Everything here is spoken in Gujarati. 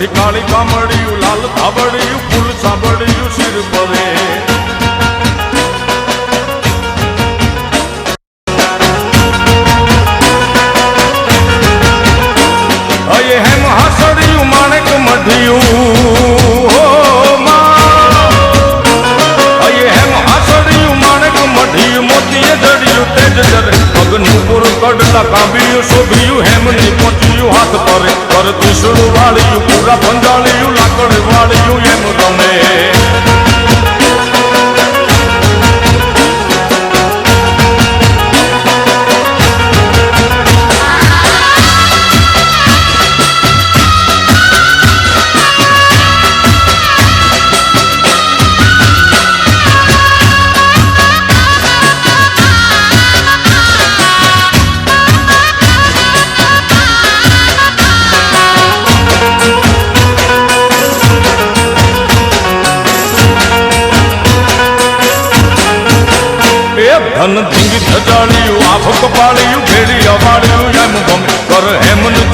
કાળી કામડિયું લાલ ધાબડિયું ફૂલ સાબડિયું શિર પરે અયે હેમ હાસડિયું માણેક મઢિયું હો અયે હેમ હાસડિયું માણેક મઢિયું મોતીએ જડિયું તેજ જરે પગનું પૂર કડલા કાંબિયું શોભિયું હેમની પહોંચ્યું હાથ પરે પર ત્રિશુળ વાળિયું પૂરા પંજાળિયું લાકડ વાળિયું એમ ગમે ધન ધીંગી ધજાળિયું આભ કપાળિયું ભેડી અવાળિયું એમ ગમે કર હેમન